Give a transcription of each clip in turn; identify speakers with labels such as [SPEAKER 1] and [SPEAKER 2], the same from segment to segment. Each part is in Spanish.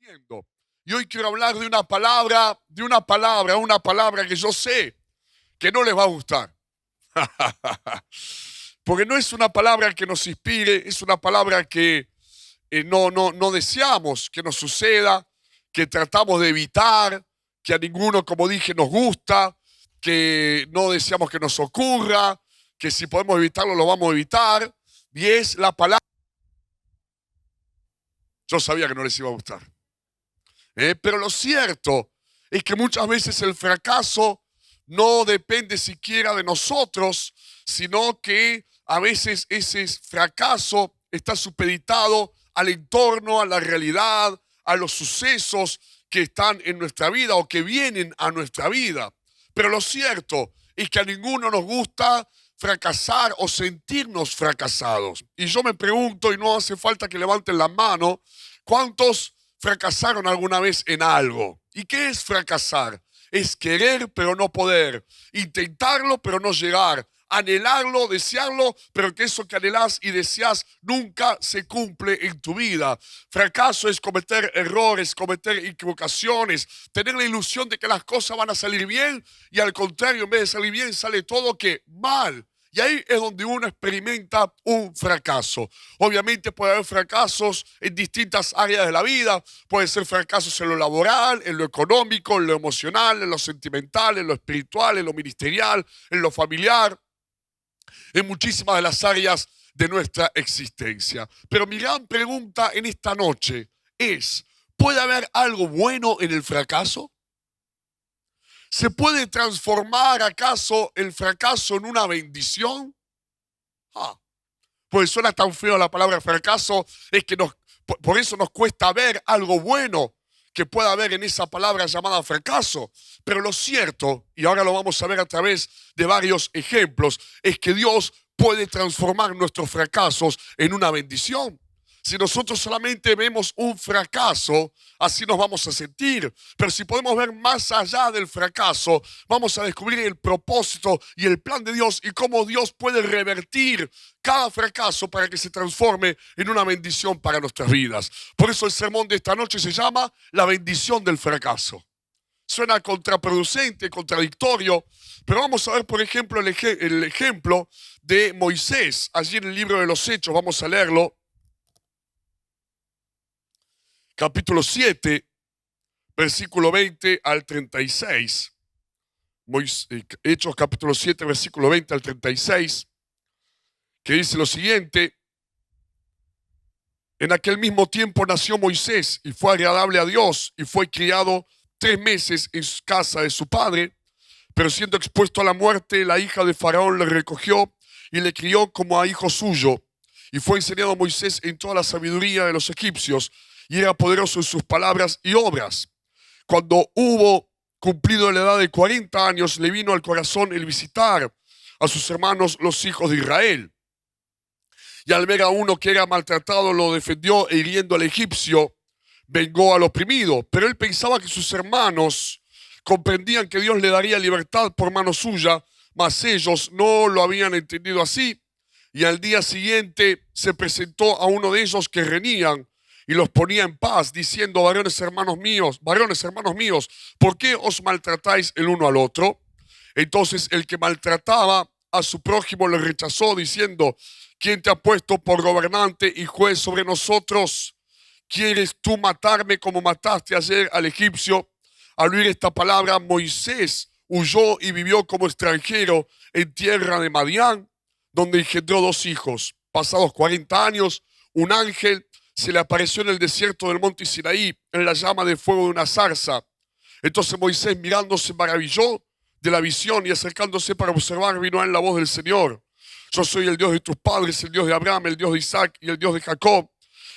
[SPEAKER 1] viviendo. Y hoy quiero hablar de una palabra que yo sé que no les va a gustar. Porque no es una palabra que nos inspire, es una palabra que no deseamos que nos suceda, que tratamos de evitar, que a ninguno, como dije, nos gusta, que no deseamos que nos ocurra, que si podemos evitarlo lo vamos a evitar. Y es la palabra. Yo sabía que no les iba a gustar. Pero lo cierto es que muchas veces el fracaso no depende siquiera de nosotros, sino que a veces ese fracaso está supeditado al entorno, a la realidad, a los sucesos que están en nuestra vida o que vienen a nuestra vida. Pero lo cierto es que a ninguno nos gusta fracasar o sentirnos fracasados. Y yo me pregunto, y no hace falta que levanten la mano, ¿cuántos fracasaron alguna vez en algo? ¿Y qué es fracasar? Es querer pero no poder, intentarlo pero no llegar, anhelarlo, desearlo, pero que eso que anhelás y deseas nunca se cumple en tu vida. Fracaso es cometer errores, cometer equivocaciones, tener la ilusión de que las cosas van a salir bien y al contrario, en vez de salir bien, sale todo que mal. Y ahí es donde uno experimenta un fracaso. Obviamente puede haber fracasos en distintas áreas de la vida. Puede ser fracasos en lo laboral, en lo económico, en lo emocional, en lo sentimental, en lo espiritual, en lo ministerial, en lo familiar, en muchísimas de las áreas de nuestra existencia. Pero mi gran pregunta en esta noche es, ¿puede haber algo bueno en el fracaso? ¿Se puede transformar acaso el fracaso en una bendición? Pues suena tan feo la palabra fracaso, es que por eso nos cuesta ver algo bueno que pueda haber en esa palabra llamada fracaso. Pero lo cierto, y ahora lo vamos a ver a través de varios ejemplos, es que Dios puede transformar nuestros fracasos en una bendición. Si nosotros solamente vemos un fracaso, así nos vamos a sentir. Pero si podemos ver más allá del fracaso, vamos a descubrir el propósito y el plan de Dios y cómo Dios puede revertir cada fracaso para que se transforme en una bendición para nuestras vidas. Por eso el sermón de esta noche se llama La bendición del fracaso. Suena contraproducente, contradictorio, pero vamos a ver, por ejemplo, el ejemplo de Moisés. Allí en el libro de los Hechos, vamos a leerlo. Capítulo 7, versículo 20 al 36. Hechos capítulo 7, versículo 20 al 36, que dice lo siguiente: en aquel mismo tiempo nació Moisés y fue agradable a Dios y fue criado 3 meses en casa de su padre, pero siendo expuesto a la muerte, la hija de Faraón le recogió y le crió como a hijo suyo. Y fue enseñado a Moisés en toda la sabiduría de los egipcios, y era poderoso en sus palabras y obras. Cuando hubo cumplido la edad de 40 años, le vino al corazón el visitar a sus hermanos los hijos de Israel. Y al ver a uno que era maltratado, lo defendió e hiriendo al egipcio, vengó al oprimido. Pero él pensaba que sus hermanos comprendían que Dios le daría libertad por mano suya, mas ellos no lo habían entendido así. Y al día siguiente se presentó a uno de ellos que reñían y los ponía en paz, diciendo: varones hermanos míos, ¿por qué os maltratáis el uno al otro? Entonces el que maltrataba a su prójimo le rechazó, diciendo: ¿quién te ha puesto por gobernante y juez sobre nosotros? ¿Quieres tú matarme como mataste ayer al egipcio? Al oír esta palabra, Moisés huyó y vivió como extranjero en tierra de Madián, donde engendró 2 hijos. Pasados 40 años, un ángel se le apareció en el desierto del monte Sinaí, en la llama de fuego de una zarza. Entonces Moisés, mirando, se maravilló de la visión y acercándose para observar, vino a él la voz del Señor: yo soy el Dios de tus padres, el Dios de Abraham, el Dios de Isaac y el Dios de Jacob.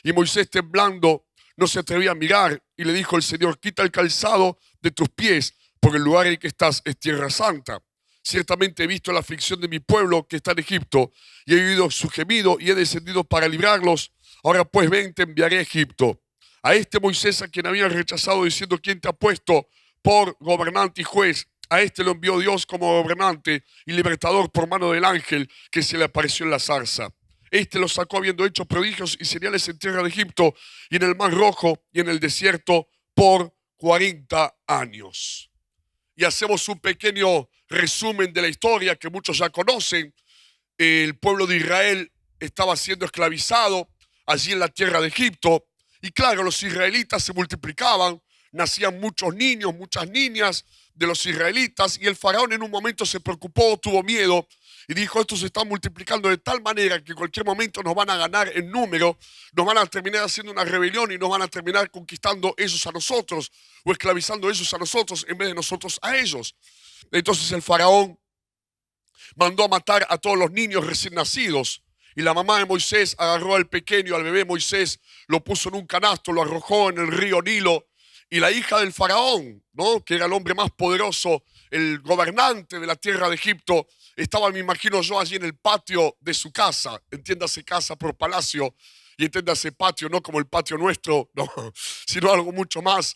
[SPEAKER 1] Y Moisés, temblando, no se atrevía a mirar, y le dijo el Señor: quita el calzado de tus pies, porque el lugar en que estás es tierra santa. Ciertamente he visto la aflicción de mi pueblo que está en Egipto, y he oído su gemido y he descendido para librarlos. Ahora pues ven, te enviaré a Egipto. A este Moisés, a quien habían rechazado diciendo: ¿quién te ha puesto por gobernante y juez? A este lo envió Dios como gobernante y libertador por mano del ángel que se le apareció en la zarza. Este los sacó habiendo hecho prodigios y señales en tierra de Egipto y en el Mar Rojo y en el desierto por 40 años. Y hacemos un pequeño resumen de la historia que muchos ya conocen. El pueblo de Israel estaba siendo esclavizado allí en la tierra de Egipto. Y claro, los israelitas se multiplicaban, nacían muchos niños, muchas niñas de los israelitas, y el faraón en un momento se preocupó, tuvo miedo, y dijo: estos se están multiplicando de tal manera que en cualquier momento nos van a ganar en número, nos van a terminar haciendo una rebelión y nos van a terminar conquistando ellos a nosotros, o esclavizando ellos a nosotros en vez de nosotros a ellos. Entonces el faraón mandó a matar a todos los niños recién nacidos. Y la mamá de Moisés agarró al pequeño, al bebé Moisés, lo puso en un canasto, lo arrojó en el río Nilo. Y la hija del faraón, ¿no?, que era el hombre más poderoso, el gobernante de la tierra de Egipto, estaba, me imagino yo, allí en el patio de su casa. Entiéndase casa por palacio y entiéndase patio, no como el patio nuestro, no, sino algo mucho más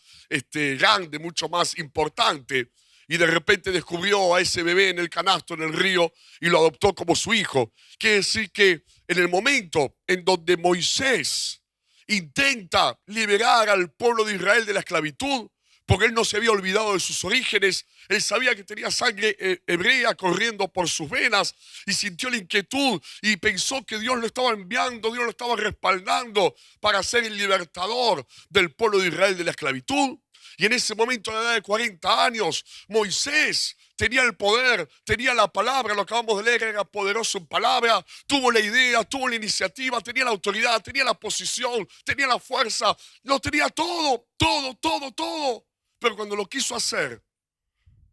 [SPEAKER 1] grande, mucho más importante. Y de repente descubrió a ese bebé en el canasto, en el río, y lo adoptó como su hijo. Quiere decir que en el momento en donde Moisés intenta liberar al pueblo de Israel de la esclavitud, porque él no se había olvidado de sus orígenes, él sabía que tenía sangre hebrea corriendo por sus venas y sintió la inquietud y pensó que Dios lo estaba enviando, Dios lo estaba respaldando para ser el libertador del pueblo de Israel de la esclavitud. Y en ese momento, a la edad de 40 años, Moisés tenía el poder, tenía la palabra, lo acabamos de leer, era poderoso en palabra, tuvo la idea, tuvo la iniciativa, tenía la autoridad, tenía la posición, tenía la fuerza, lo tenía todo, todo, todo, todo. Pero cuando lo quiso hacer,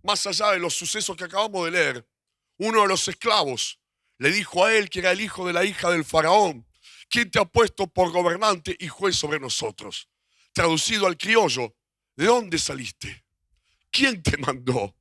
[SPEAKER 1] más allá de los sucesos que acabamos de leer, uno de los esclavos le dijo a él, que era el hijo de la hija del faraón: ¿quién te ha puesto por gobernante y juez sobre nosotros? Traducido al criollo: ¿de dónde saliste? ¿Quién te mandó?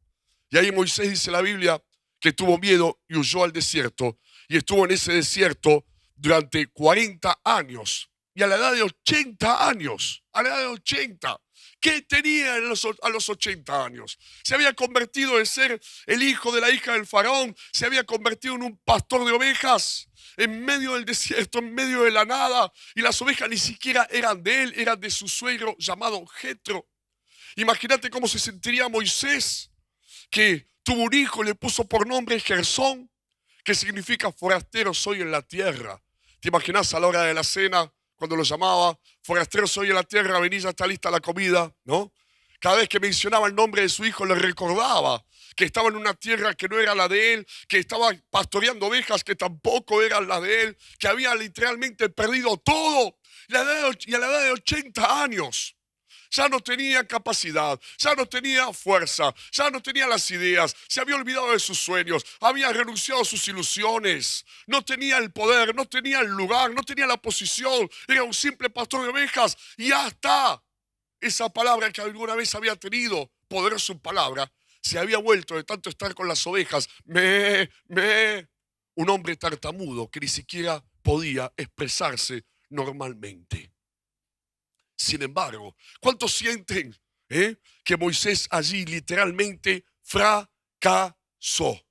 [SPEAKER 1] Y ahí Moisés, dice la Biblia, que tuvo miedo y huyó al desierto. Y estuvo en ese desierto durante 40 años. Y a la edad de 80 años, a la edad de 80, ¿qué tenía a los 80 años? Se había convertido de ser el hijo de la hija del faraón, se había convertido en un pastor de ovejas en medio del desierto, en medio de la nada. Y las ovejas ni siquiera eran de él, eran de su suegro llamado Jetro. Imagínate cómo se sentiría Moisés, que tuvo un hijo y le puso por nombre Gersón, que significa forastero soy en la tierra. ¿Te imaginas a la hora de la cena, cuando lo llamaba: forastero soy en la tierra, vení, ya está lista la comida, ¿no? Cada vez que mencionaba el nombre de su hijo, le recordaba que estaba en una tierra que no era la de él, que estaba pastoreando ovejas que tampoco eran las de él, que había literalmente perdido todo. Y a la edad de 80 años, ya no tenía capacidad, ya no tenía fuerza, ya no tenía las ideas, se había olvidado de sus sueños, había renunciado a sus ilusiones, no tenía el poder, no tenía el lugar, no tenía la posición, era un simple pastor de ovejas. Y hasta esa palabra que alguna vez había tenido, poder su palabra, se había vuelto, de tanto estar con las ovejas, un hombre tartamudo que ni siquiera podía expresarse normalmente. Sin embargo, ¿cuántos sienten que Moisés allí literalmente fracasó?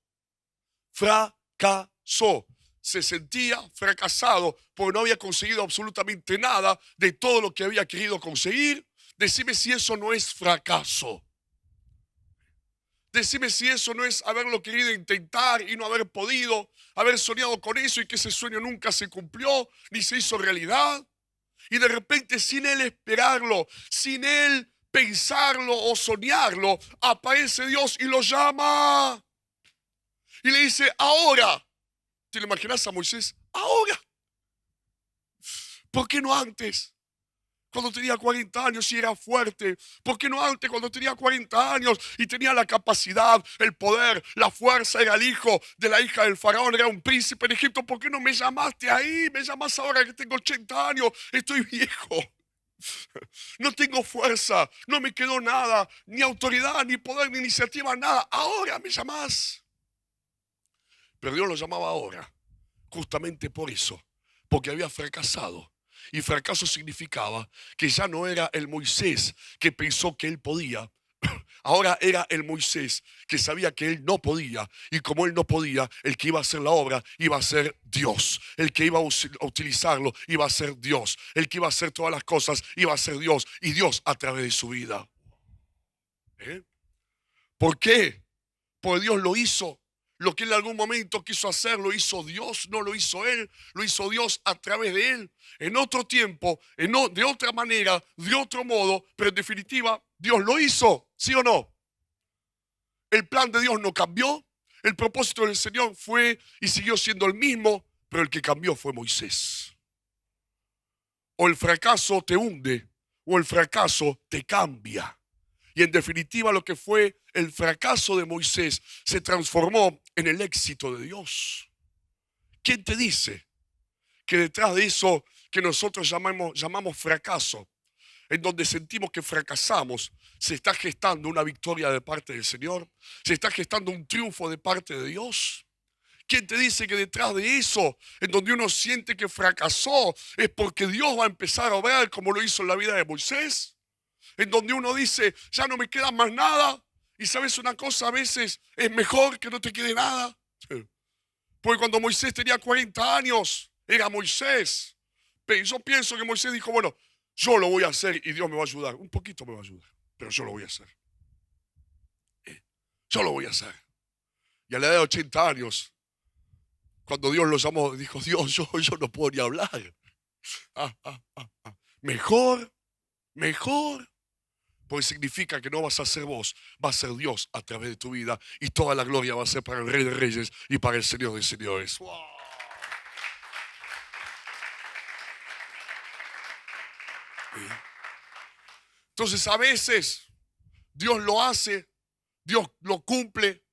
[SPEAKER 1] Fracasó. Se sentía fracasado porque no había conseguido absolutamente nada de todo lo que había querido conseguir. Decime si eso no es fracaso. Decime si eso no es haberlo querido intentar y no haber podido, haber soñado con eso y que ese sueño nunca se cumplió ni se hizo realidad. Y de repente, sin él esperarlo, sin él pensarlo o soñarlo, aparece Dios y lo llama. Y le dice: ahora. ¿Te lo imaginas a Moisés? Ahora. ¿Por qué no antes? Cuando tenía 40 años y era fuerte. ¿Por qué no antes, cuando tenía 40 años y tenía la capacidad, el poder, la fuerza? Era el hijo de la hija del faraón, era un príncipe en Egipto. ¿Por qué no me llamaste ahí? Me llamas ahora que tengo 80 años, estoy viejo. No tengo fuerza, no me quedó nada, ni autoridad, ni poder, ni iniciativa, nada. Ahora me llamás. Pero Dios lo llamaba ahora, justamente por eso, porque había fracasado. Y fracaso significaba que ya no era el Moisés que pensó que él podía, Ahora era el Moisés que sabía que él no podía, y como él no podía, el que iba a hacer la obra iba a ser Dios. El que iba a utilizarlo iba a ser Dios. El que iba a hacer todas las cosas iba a ser Dios, y Dios a través de su vida. ¿Por qué? Porque Dios lo hizo. Lo que él en algún momento quiso hacer, lo hizo Dios, no lo hizo él, lo hizo Dios a través de él. En otro tiempo, de otra manera, de otro modo, pero en definitiva, Dios lo hizo, ¿sí o no? El plan de Dios no cambió, el propósito del Señor fue y siguió siendo el mismo, pero el que cambió fue Moisés. O el fracaso te hunde, o el fracaso te cambia. Y en definitiva lo que fue el fracaso de Moisés se transformó en el éxito de Dios. ¿Quién te dice que detrás de eso que nosotros llamamos fracaso, en donde sentimos que fracasamos, se está gestando una victoria de parte del Señor? ¿Se está gestando un triunfo de parte de Dios? ¿Quién te dice que detrás de eso, en donde uno siente que fracasó, es porque Dios va a empezar a obrar como lo hizo en la vida de Moisés? En donde uno dice, ya no me queda más nada. Y sabes una cosa, a veces es mejor que no te quede nada. Porque cuando Moisés tenía 40 años, era Moisés. Pero yo pienso que Moisés dijo, bueno, yo lo voy a hacer y Dios me va a ayudar. Un poquito me va a ayudar, pero yo lo voy a hacer. Yo lo voy a hacer. Y a la edad de 80 años, cuando Dios lo llamó, dijo, Dios, yo no puedo ni hablar. Mejor. Porque significa que no vas a ser vos, va a ser Dios a través de tu vida, y toda la gloria va a ser para el Rey de Reyes y para el Señor de Señores. ¡Wow! Entonces a veces Dios lo hace, Dios lo cumple,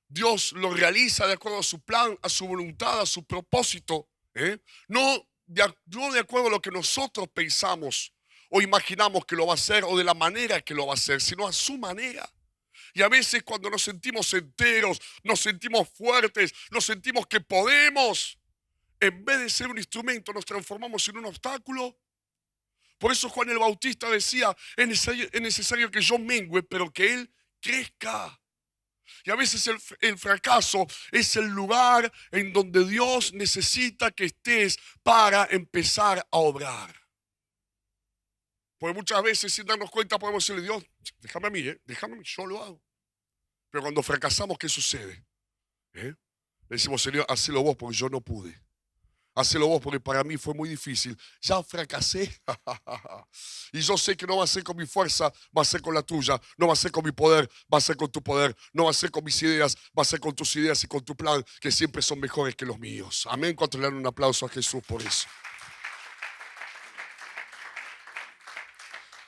[SPEAKER 1] Dios lo realiza de acuerdo a su plan, a su voluntad, a su propósito. No de acuerdo a lo que nosotros pensamos o imaginamos que lo va a hacer, o de la manera que lo va a hacer, sino a su manera. Y a veces cuando nos sentimos enteros, nos sentimos fuertes, nos sentimos que podemos, en vez de ser un instrumento, nos transformamos en un obstáculo. Por eso Juan el Bautista decía, es necesario que yo mengüe, pero que Él crezca. Y a veces el fracaso es el lugar en donde Dios necesita que estés para empezar a obrar. Porque muchas veces, sin darnos cuenta, podemos decirle, Dios, déjame a mí, yo lo hago. Pero cuando fracasamos, ¿qué sucede? Le decimos, Señor, hacelo vos porque yo no pude. Hacelo vos porque para mí fue muy difícil. Ya fracasé. Y yo sé que no va a ser con mi fuerza, va a ser con la tuya. No va a ser con mi poder, va a ser con tu poder. No va a ser con mis ideas, va a ser con tus ideas y con tu plan, que siempre son mejores que los míos. Amén. ¿Cuánto le dan un aplauso a Jesús por eso?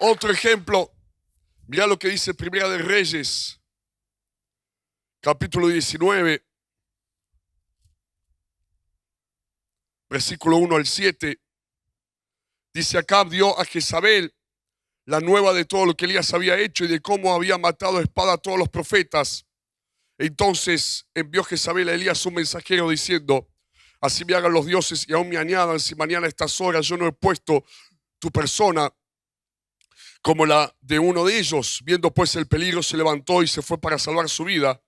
[SPEAKER 1] Otro ejemplo, mira lo que dice Primera de Reyes, capítulo 19, versículo 1 al 7. Dice: Acab dio a Jezabel la nueva de todo lo que Elías había hecho y de cómo había matado a espada a todos los profetas. Entonces envió Jezabel a Elías un mensajero diciendo: así me hagan los dioses y aún me añadan, si mañana a estas horas yo no he puesto tu persona como la de uno de ellos. Viendo pues el peligro, se levantó y se fue para salvar su vida.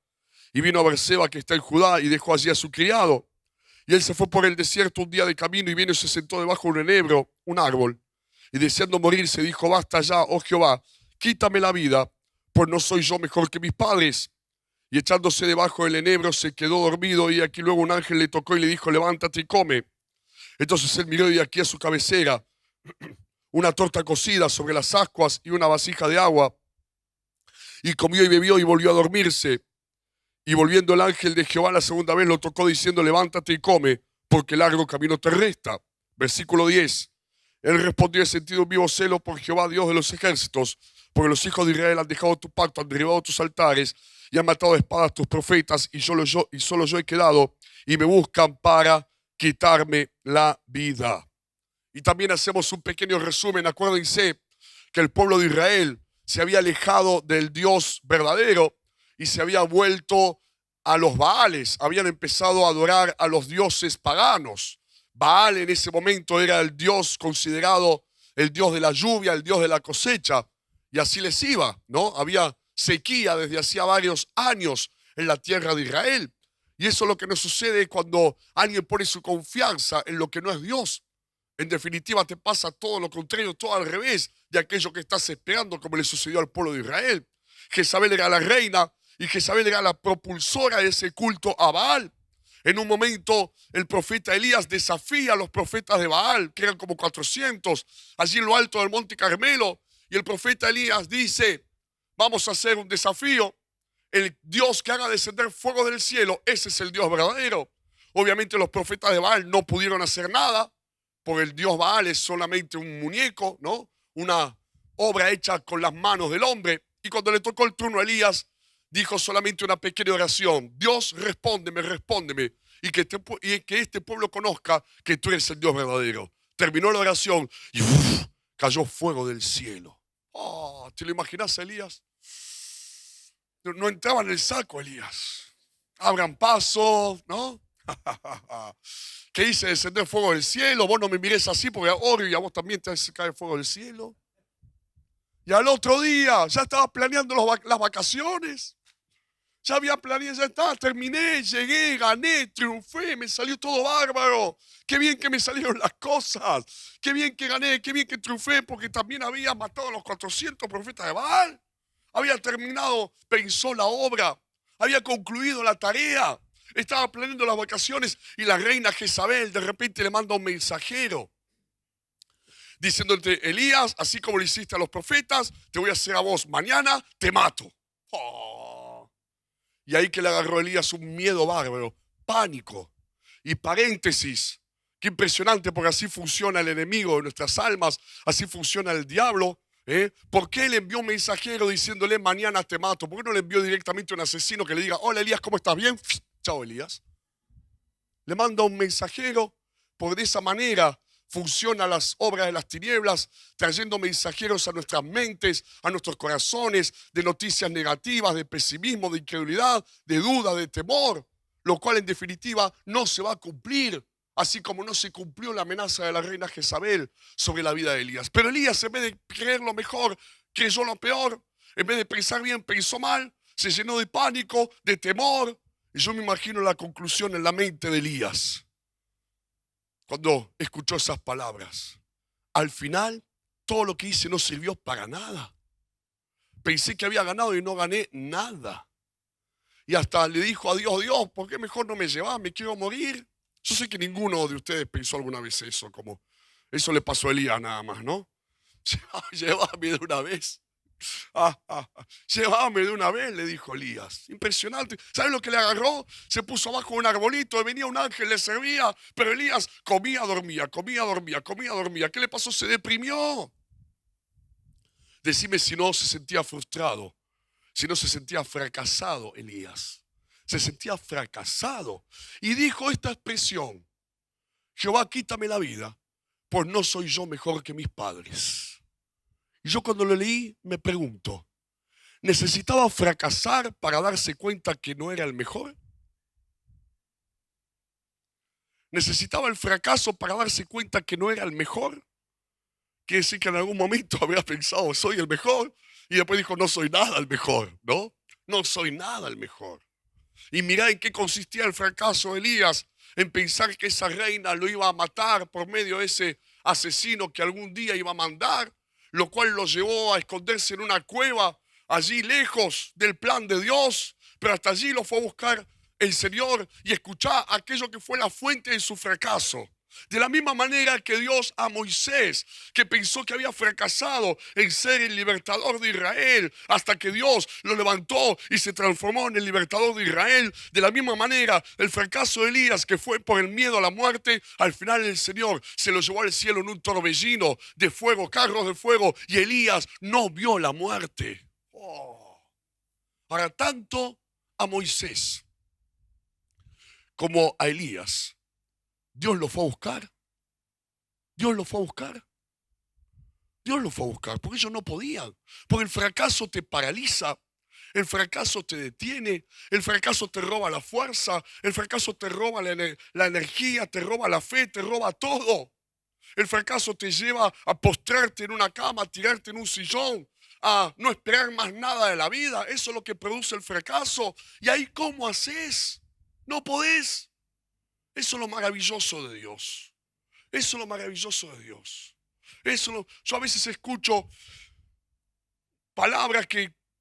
[SPEAKER 1] Y vino a Berseba, que está en Judá, y dejó allí a su criado. Y él se fue por el desierto un día de camino, y vino y se sentó debajo de un enebro, un árbol. Y deseando morirse, dijo: basta ya, oh Jehová, quítame la vida, pues no soy yo mejor que mis padres. Y echándose debajo del enebro, se quedó dormido, y aquí luego un ángel le tocó y le dijo: levántate y come. Entonces él miró, y aquí a su cabecera una torta cocida sobre las ascuas y una vasija de agua. Y comió y bebió y volvió a dormirse. Y volviendo el ángel de Jehová la segunda vez, lo tocó diciendo: levántate y come, porque largo camino te resta. Versículo 10. Él respondió: he sentido un vivo celo por Jehová, Dios de los ejércitos, porque los hijos de Israel han dejado tu pacto, han derribado tus altares y han matado a espadas tus profetas, y solo yo he quedado, y me buscan para quitarme la vida. Y también hacemos un pequeño resumen. Acuérdense que el pueblo de Israel se había alejado del Dios verdadero y se había vuelto a los Baales. Habían empezado a adorar a los dioses paganos. Baal en ese momento era el dios considerado el dios de la lluvia, el dios de la cosecha. Y así les iba, ¿no? sequía desde hacía varios años en la tierra de Israel. Y eso es lo que nos sucede cuando alguien pone su confianza en lo que no es Dios. En definitiva, te pasa todo lo contrario, todo al revés de aquello que estás esperando, como le sucedió al pueblo de Israel. Jezabel era la reina y Jezabel era la propulsora de ese culto a Baal. En un momento, el profeta Elías desafía a los profetas de Baal, que eran como 400, allí en lo alto del monte Carmelo. Y el profeta Elías dice: vamos a hacer un desafío. El Dios que haga descender fuego del cielo, ese es el Dios verdadero. Obviamente los profetas de Baal no pudieron hacer nada, porque el Dios Baal es solamente un muñeco, ¿no? Una obra hecha con las manos del hombre. Y cuando le tocó el turno a Elías, dijo solamente una pequeña oración: Dios, respóndeme, respóndeme, y que este pueblo conozca que tú eres el Dios verdadero. Terminó la oración y cayó fuego del cielo. Oh, ¿te lo imaginas, Elías? No entraba en el saco, Elías. Abran paso, ¿no? ¿Qué hice? Descender fuego del cielo. Vos no me mires así porque oro y a vos también te cae fuego del cielo. Y al otro día ya estaba planeando las vacaciones. Ya había planeado, ya está, terminé, llegué, gané, triunfé, me salió todo bárbaro. Qué bien que me salieron las cosas. Qué bien que gané, qué bien que triunfé, porque también había matado a los 400 profetas de Baal. Había terminado, pensó la obra, había concluido la tarea. Estaba planeando las vacaciones y la reina Jezabel de repente le manda un mensajero diciéndote: Elías, así como le hiciste a los profetas, te voy a hacer a vos. Mañana te mato. Oh. Y ahí que le agarró a Elías un miedo bárbaro, pánico. Y paréntesis, qué impresionante, porque así funciona el enemigo de nuestras almas, así funciona el diablo. ¿Por qué le envió un mensajero diciéndole mañana te mato? ¿Por qué no le envió directamente a un asesino que le diga: hola Elías, ¿cómo estás? ¿Bien? Chao Elías. Le manda un mensajero, porque de esa manera funcionan las obras de las tinieblas, trayendo mensajeros a nuestras mentes, a nuestros corazones, de noticias negativas, de pesimismo, de incredulidad, de duda, de temor, lo cual en definitiva no se va a cumplir, así como no se cumplió la amenaza de la reina Jezabel sobre la vida de Elías. Pero Elías, en vez de creer lo mejor, creyó lo peor. En vez de pensar bien, pensó mal. Se llenó de pánico, de temor. Y yo me imagino la conclusión en la mente de Elías cuando escuchó esas palabras. Al final, todo lo que hice no sirvió para nada. Pensé que había ganado y no gané nada. Y hasta le dijo a Dios: Dios, ¿por qué mejor no me llevas? Me quiero morir. Yo sé que ninguno de ustedes pensó alguna vez eso, como eso le pasó a Elías nada más, ¿no? Llévame de una vez. Llévame de una vez, le dijo Elías. Impresionante. ¿Sabes lo que le agarró? Se puso abajo de un arbolito y venía un ángel, le servía. Pero Elías comía, dormía, comía, dormía, comía, dormía. ¿Qué le pasó? Se deprimió. Decime si no se sentía frustrado, si no se sentía fracasado Elías. Se sentía fracasado. Y dijo esta expresión: Jehová, quítame la vida, pues no soy yo mejor que mis padres. Y yo cuando lo leí me pregunto: ¿necesitaba fracasar para darse cuenta que no era el mejor? ¿Necesitaba el fracaso para darse cuenta que no era el mejor? Quiere decir que en algún momento habría pensado: soy el mejor, y después dijo: no soy nada el mejor, ¿no? No soy nada el mejor. Y mirá en qué consistía el fracaso de Elías: en pensar que esa reina lo iba a matar por medio de ese asesino que algún día iba a mandar, lo cual lo llevó a esconderse en una cueva, allí lejos del plan de Dios, pero hasta allí lo fue a buscar el Señor y escuchar aquello que fue la fuente de su fracaso. De la misma manera que Dios a Moisés, que pensó que había fracasado en ser el libertador de Israel, hasta que Dios lo levantó y se transformó en el libertador de Israel. De la misma manera, el fracaso de Elías, que fue por el miedo a la muerte, al final el Señor se lo llevó al cielo en un torbellino de fuego, carros de fuego, y Elías no vio la muerte. Oh. Ahora, tanto a Moisés como a Elías, Dios lo fue a buscar. Dios lo fue a buscar. Dios lo fue a buscar, porque ellos no podían. Porque el fracaso te paraliza, el fracaso te detiene, el fracaso te roba la fuerza, el fracaso te roba la energía, te roba la fe, te roba todo. El fracaso te lleva a postrarte en una cama, a tirarte en un sillón, a no esperar más nada de la vida. Eso es lo que produce el fracaso. Y ahí, ¿cómo haces? No podés. Eso es lo maravilloso de Dios. Eso es lo maravilloso de Dios. Yo a veces escucho palabras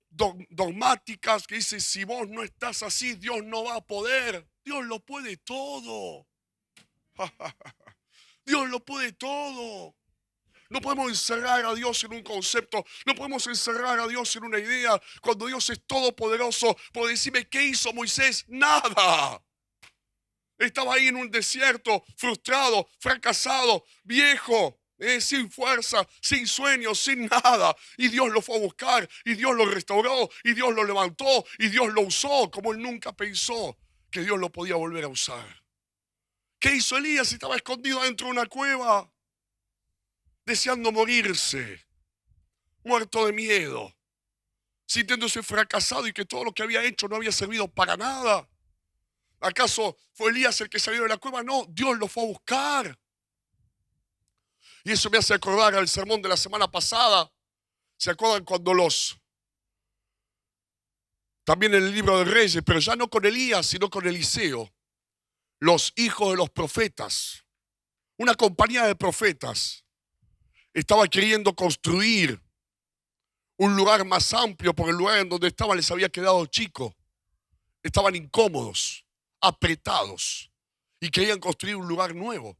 [SPEAKER 1] dogmáticas que dicen, si vos no estás así, Dios no va a poder. Dios lo puede todo. Dios lo puede todo. No podemos encerrar a Dios en un concepto. No podemos encerrar a Dios en una idea. Cuando Dios es todopoderoso, por decirme, ¿qué hizo Moisés? Nada. Estaba ahí en un desierto, frustrado, fracasado, viejo, sin fuerza, sin sueños, sin nada. Y Dios lo fue a buscar, y Dios lo restauró, y Dios lo levantó, y Dios lo usó como él nunca pensó que Dios lo podía volver a usar. ¿Qué hizo Elías? Estaba escondido dentro de una cueva, deseando morirse, muerto de miedo, sintiéndose fracasado y que todo lo que había hecho no había servido para nada. ¿Acaso fue Elías el que salió de la cueva? No, Dios lo fue a buscar. Y eso me hace acordar al sermón de la semana pasada. ¿Se acuerdan cuando también en el libro de Reyes, pero ya no con Elías, sino con Eliseo, los hijos de los profetas, una compañía de profetas, estaba queriendo construir un lugar más amplio porque el lugar en donde estaban les había quedado chico. Estaban incómodos, apretados y querían construir un lugar nuevo.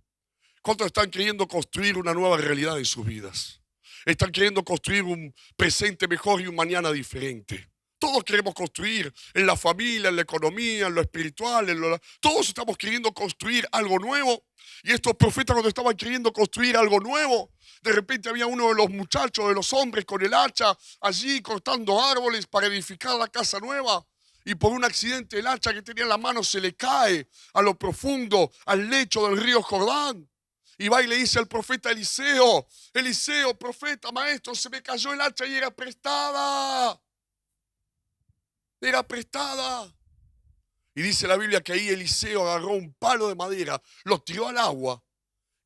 [SPEAKER 1] ¿Cuántos están queriendo construir una nueva realidad en sus vidas? Están queriendo construir un presente mejor y un mañana diferente. Todos queremos construir en la familia, en la economía, en lo espiritual, todos estamos queriendo construir algo nuevo. Y estos profetas, cuando estaban queriendo construir algo nuevo, de repente había uno de los muchachos, de los hombres, con el hacha allí cortando árboles para edificar la casa nueva. Y por un accidente el hacha que tenía en la mano se le cae a lo profundo, al lecho del río Jordán. Y va y le dice al profeta Eliseo, Eliseo, profeta, maestro, se me cayó el hacha y era prestada. Era prestada. Y dice la Biblia que ahí Eliseo agarró un palo de madera, lo tiró al agua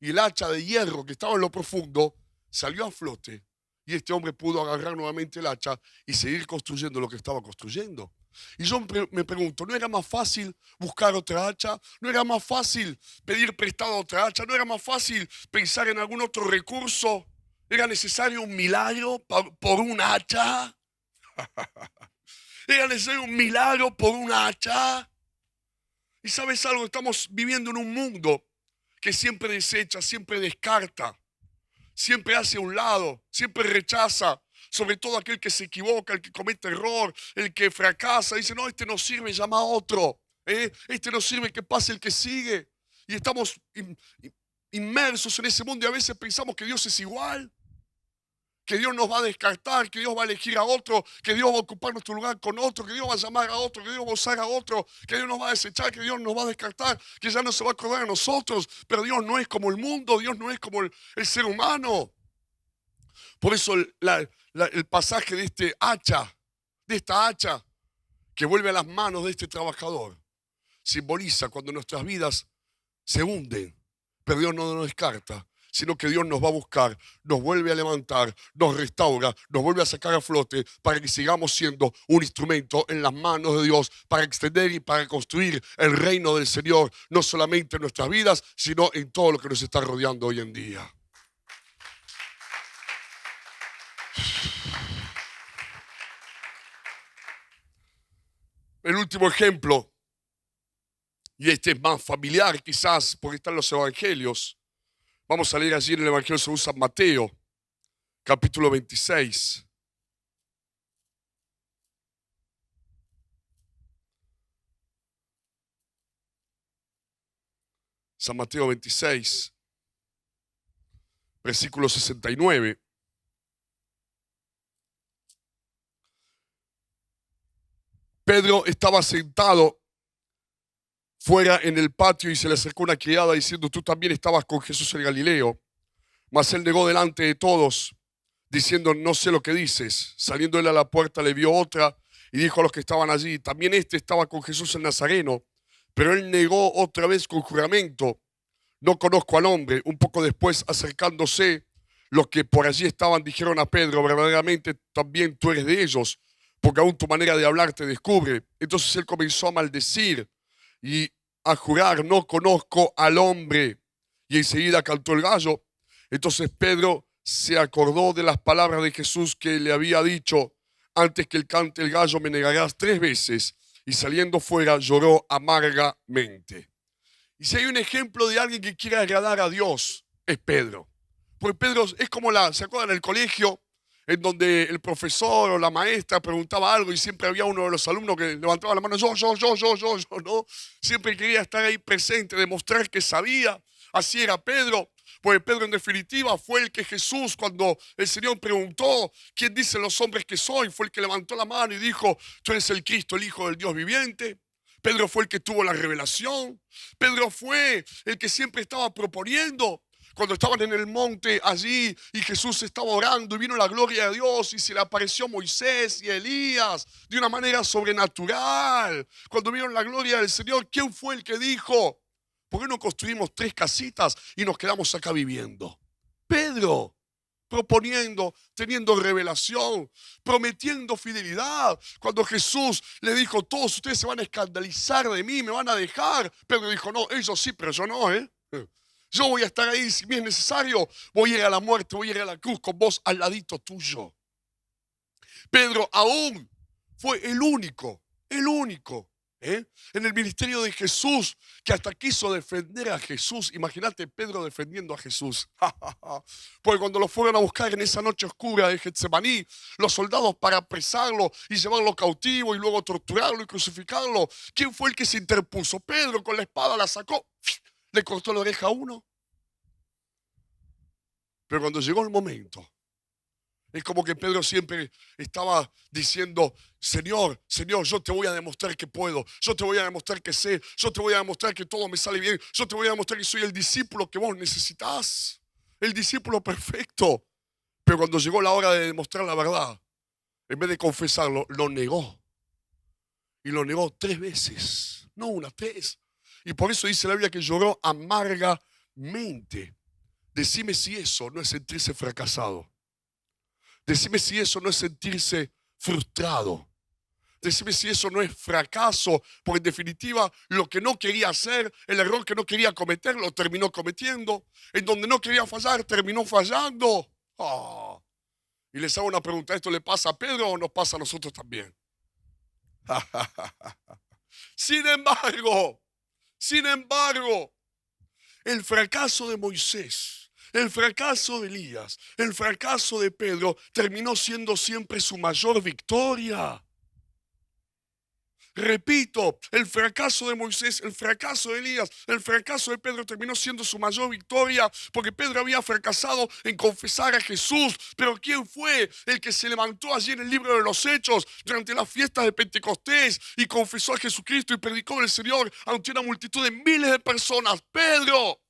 [SPEAKER 1] y el hacha de hierro que estaba en lo profundo salió a flote. Y este hombre pudo agarrar nuevamente el hacha y seguir construyendo lo que estaba construyendo. Y yo me pregunto, ¿no era más fácil buscar otra hacha? ¿No era más fácil pedir prestado otra hacha? ¿No era más fácil pensar en algún otro recurso? ¿Era necesario un milagro por un hacha? ¿Era necesario un milagro por un hacha? Y ¿sabes algo? Estamos viviendo en un mundo que siempre desecha, siempre descarta, siempre hace a un lado, siempre rechaza. Sobre todo aquel que se equivoca, el que comete error, el que fracasa, dice, no, este no sirve, llama a otro. Este no sirve, que pase el que sigue. Y estamos inmersos en ese mundo y a veces pensamos que Dios es igual, que Dios nos va a descartar, que Dios va a elegir a otro, que Dios va a ocupar nuestro lugar con otro, que Dios va a llamar a otro, que Dios va a usar a otro, que Dios nos va a desechar, que Dios nos va a descartar, que ya no se va a acordar de nosotros. Pero Dios no es como el mundo, Dios no es como el ser humano. Por eso el pasaje de esta hacha que vuelve a las manos de este trabajador, simboliza cuando nuestras vidas se hunden, pero Dios no nos descarta, sino que Dios nos va a buscar, nos vuelve a levantar, nos restaura, nos vuelve a sacar a flote para que sigamos siendo un instrumento en las manos de Dios para extender y para construir el reino del Señor, no solamente en nuestras vidas, sino en todo lo que nos está rodeando hoy en día. El último ejemplo, y este es más familiar quizás porque están los evangelios. Vamos a leer allí en el Evangelio según San Mateo, capítulo 26. San Mateo 26, versículo 69. Pedro estaba sentado fuera en el patio y se le acercó una criada diciendo, tú también estabas con Jesús el Galileo. Mas él negó delante de todos, diciendo, no sé lo que dices. Saliendo él a la puerta le vio otra y dijo a los que estaban allí, también este estaba con Jesús el Nazareno. Pero él negó otra vez con juramento, no conozco al hombre. Un poco después, acercándose, Los que por allí estaban dijeron a Pedro, verdaderamente también tú eres de ellos, porque aún tu manera de hablar te descubre. Entonces él comenzó a maldecir y a jurar, no conozco al hombre. Y enseguida cantó el gallo. Entonces Pedro se acordó de las palabras de Jesús que le había dicho, antes que cante el gallo me negarás 3 veces. Y saliendo fuera lloró amargamente. Y si hay un ejemplo de alguien que quiere agradar a Dios, es Pedro. Porque Pedro es como ¿se acuerdan del colegio? En donde el profesor o la maestra preguntaba algo y siempre había uno de los alumnos que levantaba la mano, yo, ¿no? Siempre quería estar ahí presente, demostrar que sabía. Así era Pedro. Pues Pedro en definitiva fue el que Jesús, cuando el Señor preguntó, ¿quién dicen los hombres que soy? Fue el que levantó la mano y dijo, tú eres el Cristo, el Hijo del Dios viviente. Pedro fue el que tuvo la revelación. Pedro fue el que siempre estaba proponiendo. Cuando estaban en el monte allí y Jesús estaba orando y vino la gloria de Dios y se le apareció Moisés y Elías de una manera sobrenatural. Cuando vieron la gloria del Señor, ¿quién fue el que dijo, ¿por qué no construimos 3 casitas y nos quedamos acá viviendo? Pedro. Proponiendo, teniendo revelación, prometiendo fidelidad. Cuando Jesús le dijo, todos ustedes se van a escandalizar de mí, me van a dejar. Pedro dijo, no, ellos sí, pero yo no, Yo voy a estar ahí si me es necesario. Voy a ir a la muerte, voy a ir a la cruz con vos al ladito tuyo. Pedro aún fue el único en el ministerio de Jesús que hasta quiso defender a Jesús. Imagínate Pedro defendiendo a Jesús. Porque cuando lo fueron a buscar en esa noche oscura de Getsemaní, los soldados para apresarlo y llevarlo cautivo y luego torturarlo y crucificarlo, ¿quién fue el que se interpuso? Pedro con la espada la sacó, le cortó la oreja a uno. Pero cuando llegó el momento, es como que Pedro siempre estaba diciendo, Señor, yo te voy a demostrar que puedo, yo te voy a demostrar que sé, yo te voy a demostrar que todo me sale bien, yo te voy a demostrar que soy el discípulo que vos necesitas, el discípulo perfecto. Pero cuando llegó la hora de demostrar la verdad, en vez de confesarlo, lo negó. Y lo negó 3 veces, no una, 3. Y por eso dice la Biblia que lloró amargamente. Decime si eso no es sentirse fracasado. Decime si eso no es sentirse frustrado. Decime si eso no es fracaso, porque en definitiva lo que no quería hacer, el error que no quería cometer, lo terminó cometiendo. En donde no quería fallar, terminó fallando. Oh. Y les hago una pregunta, ¿esto le pasa a Pedro o nos pasa a nosotros también? Sin embargo, el fracaso de Moisés, el fracaso de Elías, el fracaso de Pedro terminó siendo siempre su mayor victoria. Repito, el fracaso de Moisés, el fracaso de Elías, el fracaso de Pedro terminó siendo su mayor victoria, porque Pedro había fracasado en confesar a Jesús. Pero ¿quién fue el que se levantó allí en el libro de los Hechos durante las fiestas de Pentecostés y confesó a Jesucristo y predicó del Señor ante una multitud de miles de personas? Pedro,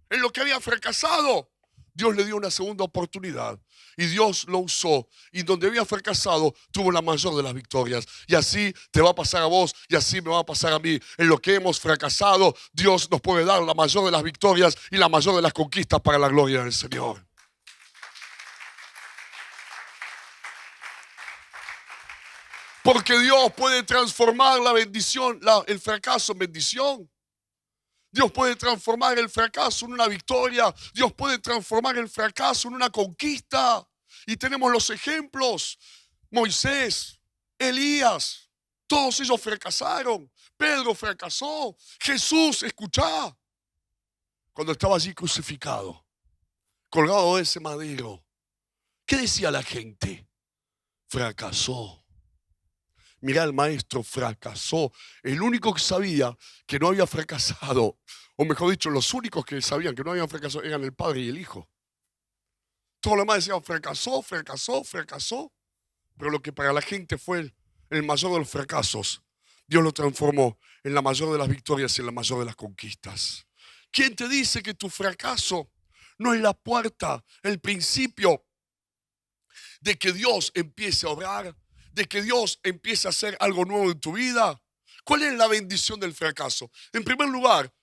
[SPEAKER 1] en lo que había fracasado, Dios le dio una segunda oportunidad y Dios lo usó, y donde había fracasado tuvo la mayor de las victorias. Y así te va a pasar a vos y así me va a pasar a mí. En lo que hemos fracasado, Dios nos puede dar la mayor de las victorias y la mayor de las conquistas para la gloria del Señor. Porque Dios puede transformar la bendición, el fracaso en bendición. Dios puede transformar el fracaso en una victoria. Dios puede transformar el fracaso en una conquista. Y tenemos los ejemplos. Moisés, Elías, todos ellos fracasaron. Pedro fracasó. Jesús, escuchá, cuando estaba allí crucificado, colgado de ese madero, ¿qué decía la gente? Fracasó. Mirá, el maestro fracasó. El único que sabía que no había fracasado, o mejor dicho, los únicos que sabían que no habían fracasado eran el Padre y el Hijo. Todos los demás decían fracasó. Pero lo que para la gente fue el mayor de los fracasos, Dios lo transformó en la mayor de las victorias y en la mayor de las conquistas. ¿Quién te dice que tu fracaso no es la puerta, el principio de que Dios empiece a obrar, de que Dios empiece a hacer algo nuevo en tu vida? ¿Cuál es la bendición del fracaso? En primer lugar,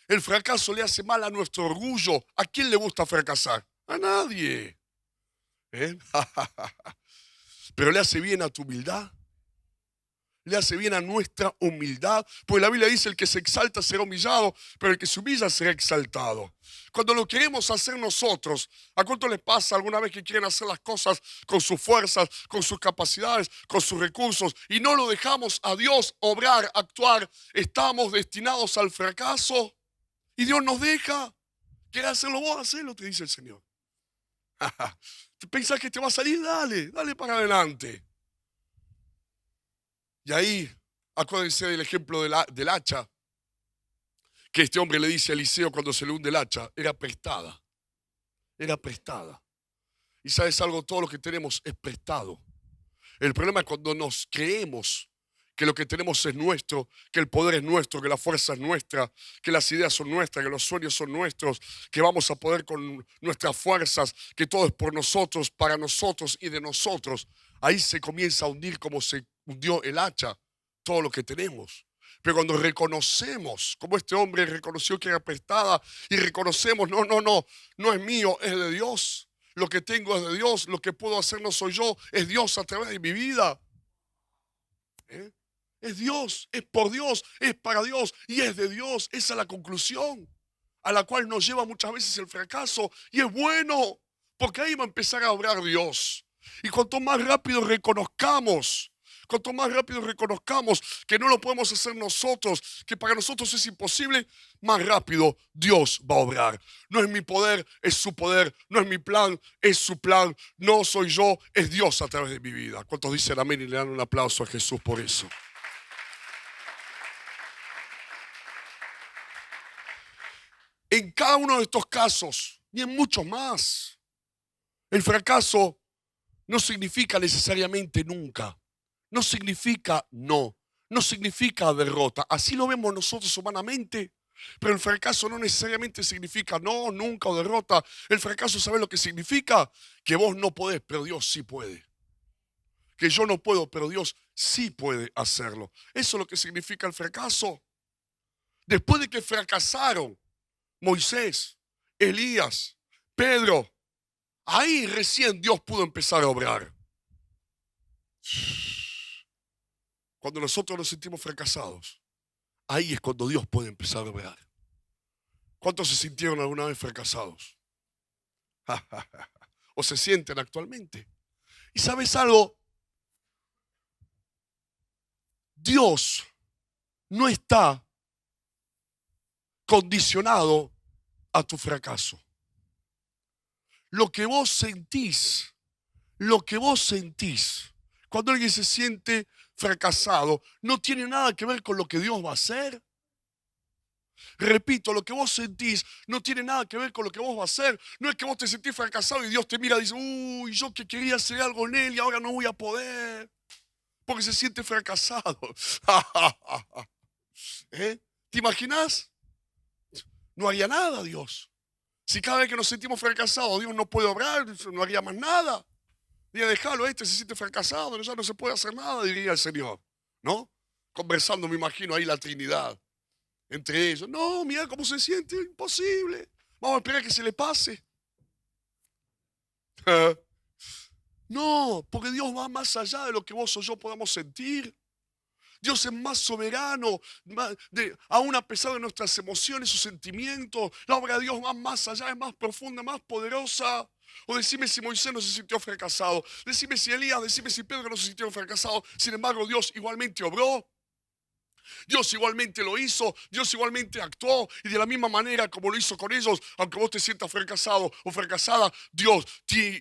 [SPEAKER 1] el fracaso le hace mal a nuestro orgullo. ¿A quién le gusta fracasar? A nadie. ¿Eh? Pero le hace bien a tu humildad. Le hace bien a nuestra humildad. Porque la Biblia dice: el que se exalta será humillado, pero el que se humilla será exaltado. Cuando lo queremos hacer nosotros, ¿a cuánto les pasa alguna vez que quieren hacer las cosas con sus fuerzas, con sus capacidades, con sus recursos, y no lo dejamos a Dios obrar, actuar? Estamos destinados al fracaso y Dios nos deja. ¿Quieres hacerlo vos? Hacelo, te dice el Señor. ¿Te pensás que te va a salir? Dale, dale para adelante. Y ahí, acuérdense del ejemplo del hacha, que este hombre le dice a Eliseo cuando se le hunde el hacha: era prestada, era prestada. Y sabes algo, todo lo que tenemos es prestado. El problema es cuando nos creemos que lo que tenemos es nuestro, que el poder es nuestro, que la fuerza es nuestra, que las ideas son nuestras, que los sueños son nuestros, que vamos a poder con nuestras fuerzas, que todo es por nosotros, para nosotros y de nosotros. Ahí se comienza a hundir como se hundió el hacha, todo lo que tenemos. Pero cuando reconocemos, como este hombre reconoció que era prestada, y reconocemos: no es mío, es de Dios. Lo que tengo es de Dios, lo que puedo hacer no soy yo, es Dios a través de mi vida. ¿Eh? Es Dios, es por Dios, es para Dios y es de Dios. Esa es la conclusión a la cual nos lleva muchas veces el fracaso. Y es bueno, porque ahí va a empezar a obrar Dios. Y cuanto más rápido reconozcamos que no lo podemos hacer nosotros, que para nosotros es imposible, más rápido Dios va a obrar. No es mi poder, es su poder. No es mi plan, es su plan. No soy yo, es Dios a través de mi vida. ¿Cuántos dicen amén y le dan un aplauso a Jesús por eso? En cada uno de estos casos, y en muchos más, el fracaso no significa necesariamente nunca. No significa no significa derrota. Así lo vemos nosotros humanamente. Pero el fracaso no necesariamente significa no, nunca o derrota. El fracaso, ¿sabes lo que significa? Que vos no podés, pero Dios sí puede. Que yo no puedo, pero Dios sí puede hacerlo. Eso es lo que significa el fracaso. Después de que fracasaron Moisés, Elías, Pedro, ahí recién Dios pudo empezar a obrar. Cuando nosotros nos sentimos fracasados, ahí es cuando Dios puede empezar a obrar. ¿Cuántos se sintieron alguna vez fracasados? ¿O se sienten actualmente? ¿Y sabes algo? Dios no está condicionado a tu fracaso. Lo que vos sentís, cuando alguien se siente fracasado, no tiene nada que ver con lo que Dios va a hacer. Repito, lo que vos sentís no tiene nada que ver con lo que vos vas a hacer. No es que vos te sentís fracasado y Dios te mira y dice: uy, yo que quería hacer algo en él y ahora no voy a poder, porque se siente fracasado. ¿Eh? ¿Te imaginas? No haría nada Dios. Si cada vez que nos sentimos fracasados Dios no puede obrar, no haría más nada. Diría: déjalo, este se siente fracasado, ya no se puede hacer nada, diría el Señor. ¿No? Conversando, me imagino ahí la Trinidad entre ellos. No, mira cómo se siente, imposible. Vamos a esperar que se le pase. No, porque Dios va más allá de lo que vos o yo podamos sentir. Dios es más soberano, aún a pesar de nuestras emociones, sus sentimientos. La obra de Dios va más allá, es más profunda, más poderosa. O decime si Moisés no se sintió fracasado. Decime si Elías, decime si Pedro no se sintió fracasado. Sin embargo, Dios igualmente obró. Dios igualmente lo hizo, Dios igualmente actuó, y de la misma manera como lo hizo con ellos, aunque vos te sientas fracasado o fracasada, Dios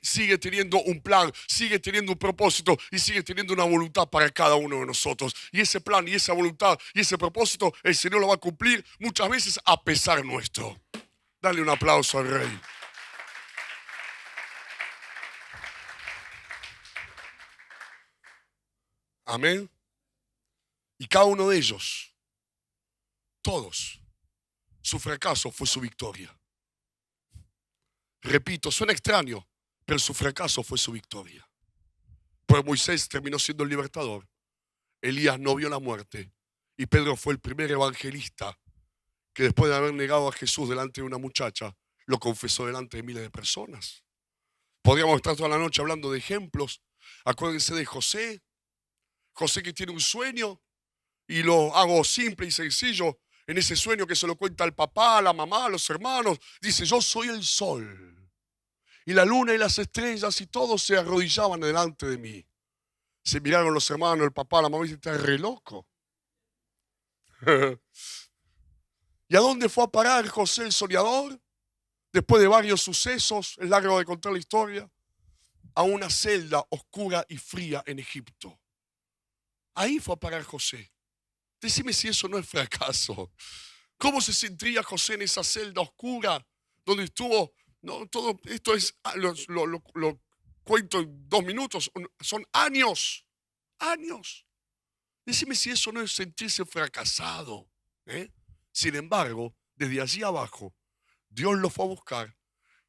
[SPEAKER 1] sigue teniendo un plan, sigue teniendo un propósito y sigue teniendo una voluntad para cada uno de nosotros. Y ese plan y esa voluntad y ese propósito, el Señor lo va a cumplir muchas veces a pesar nuestro. Dale un aplauso al Rey. Amén. Y cada uno de ellos, todos, su fracaso fue su victoria. Repito, suena extraño, pero su fracaso fue su victoria. Pues Moisés terminó siendo el libertador, Elías no vio la muerte y Pedro fue el primer evangelista que, después de haber negado a Jesús delante de una muchacha, Lo confesó delante de miles de personas. Podríamos estar toda la noche hablando de ejemplos. Acuérdense de José. José que tiene un sueño y lo hago simple y sencillo. En ese sueño que se lo cuenta al papá, a la mamá, a los hermanos. Dice, yo soy el sol. Y la luna y las estrellas y todos se arrodillaban delante de mí. Se miraron los hermanos, el papá, la mamá y dicen, estás re loco. ¿Y a dónde fue a parar José el soñador? Después de varios sucesos, es largo de contar la historia, a una celda oscura y fría en Egipto. Ahí fue a parar José. Decime si eso no es fracaso. ¿Cómo se sentiría José en esa celda oscura donde estuvo? No, todo esto es, lo cuento en 2 minutos, son años, años. Decime si eso no es sentirse fracasado. Sin embargo, desde allí abajo, Dios lo fue a buscar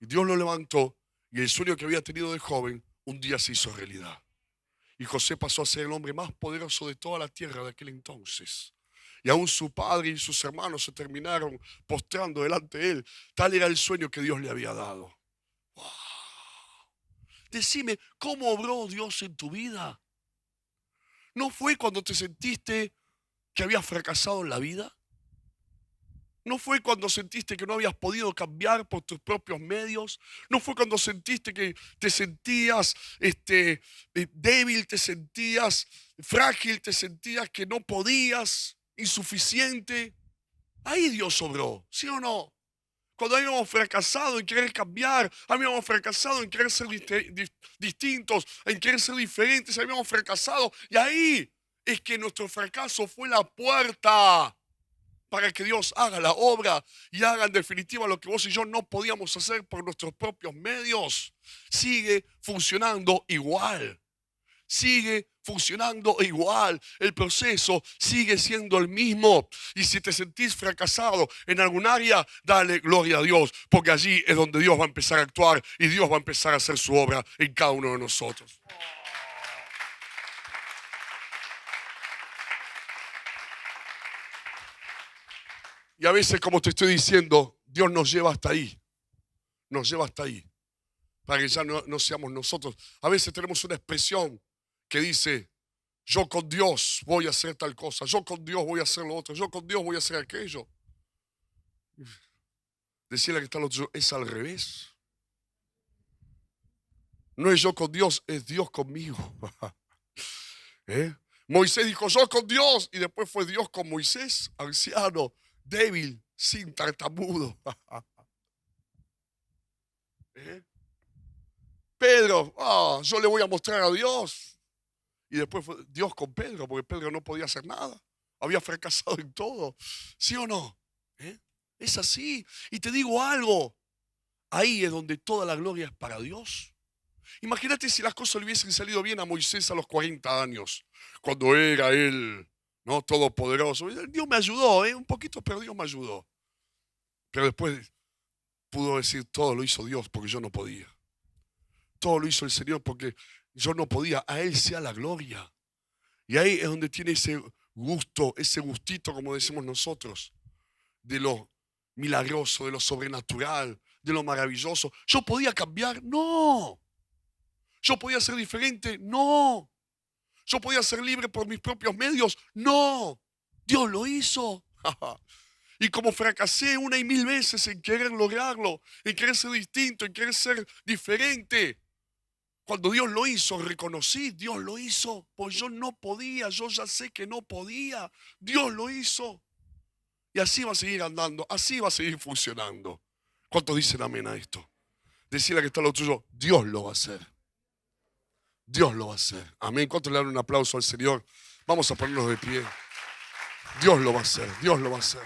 [SPEAKER 1] y Dios lo levantó y el sueño que había tenido de joven un día se hizo realidad. Y José pasó a ser el hombre más poderoso de toda la tierra de aquel entonces. Y aún su padre y sus hermanos se terminaron postrando delante de él. Tal era el sueño que Dios le había dado. ¡Wow! Decime, ¿cómo obró Dios en tu vida? ¿No fue cuando te sentiste que habías fracasado en la vida? ¿No fue cuando sentiste que no habías podido cambiar por tus propios medios? ¿No fue cuando sentiste que te sentías débil, te sentías frágil, te sentías que no podías, insuficiente? Ahí Dios obró, ¿sí o no? Cuando habíamos fracasado en querer cambiar, habíamos fracasado en querer ser distintos, en querer ser diferentes, habíamos fracasado. Y ahí es que nuestro fracaso fue la puerta para que Dios haga la obra y haga en definitiva lo que vos y yo no podíamos hacer por nuestros propios medios. Sigue funcionando igual. Sigue funcionando igual. El proceso sigue siendo el mismo. Y si te sentís fracasado en algún área, dale gloria a Dios, porque allí es donde Dios va a empezar a actuar y Dios va a empezar a hacer su obra en cada uno de nosotros. Y a veces, como te estoy diciendo, Dios nos lleva hasta ahí. Nos lleva hasta ahí. Para que ya no seamos nosotros. A veces tenemos una expresión que dice, yo con Dios voy a hacer tal cosa. Yo con Dios voy a hacer lo otro. Yo con Dios voy a hacer aquello. Decirle que está lo otro, es al revés. No es yo con Dios, es Dios conmigo. Moisés dijo, yo con Dios. Y después fue Dios con Moisés, anciano, débil, sin tartamudo. Pedro, yo le voy a mostrar a Dios. Y después fue Dios con Pedro, porque Pedro no podía hacer nada. Había fracasado en todo. ¿Sí o no? Es así. Y te digo algo. Ahí es donde toda la gloria es para Dios. Imagínate si las cosas le hubiesen salido bien a Moisés a los 40 años, cuando era él, ¿no?, todopoderoso. Dios me ayudó, un poquito, pero Dios me ayudó. Pero después pudo decir, todo lo hizo Dios porque yo no podía. Todo lo hizo el Señor porque yo no podía. A Él sea la gloria. Y ahí es donde tiene ese gusto, ese gustito, como decimos nosotros, de lo milagroso, de lo sobrenatural, de lo maravilloso. ¿Yo podía cambiar? No. ¿Yo podía ser diferente? No. ¿Yo podía ser libre por mis propios medios? No. Dios lo hizo. Y como fracasé 1 y 1000 veces en querer lograrlo, en querer ser distinto, en querer ser diferente, cuando Dios lo hizo, reconocí, Dios lo hizo, pues yo no podía, yo ya sé que no podía, Dios lo hizo. Y así va a seguir andando, así va a seguir funcionando. ¿Cuántos dicen amén a esto? Decirle que está lo tuyo, Dios lo va a hacer. Dios lo va a hacer. Amén. ¿Cuántos le dan un aplauso al Señor? Vamos a ponernos de pie. Dios lo va a hacer, Dios lo va a hacer.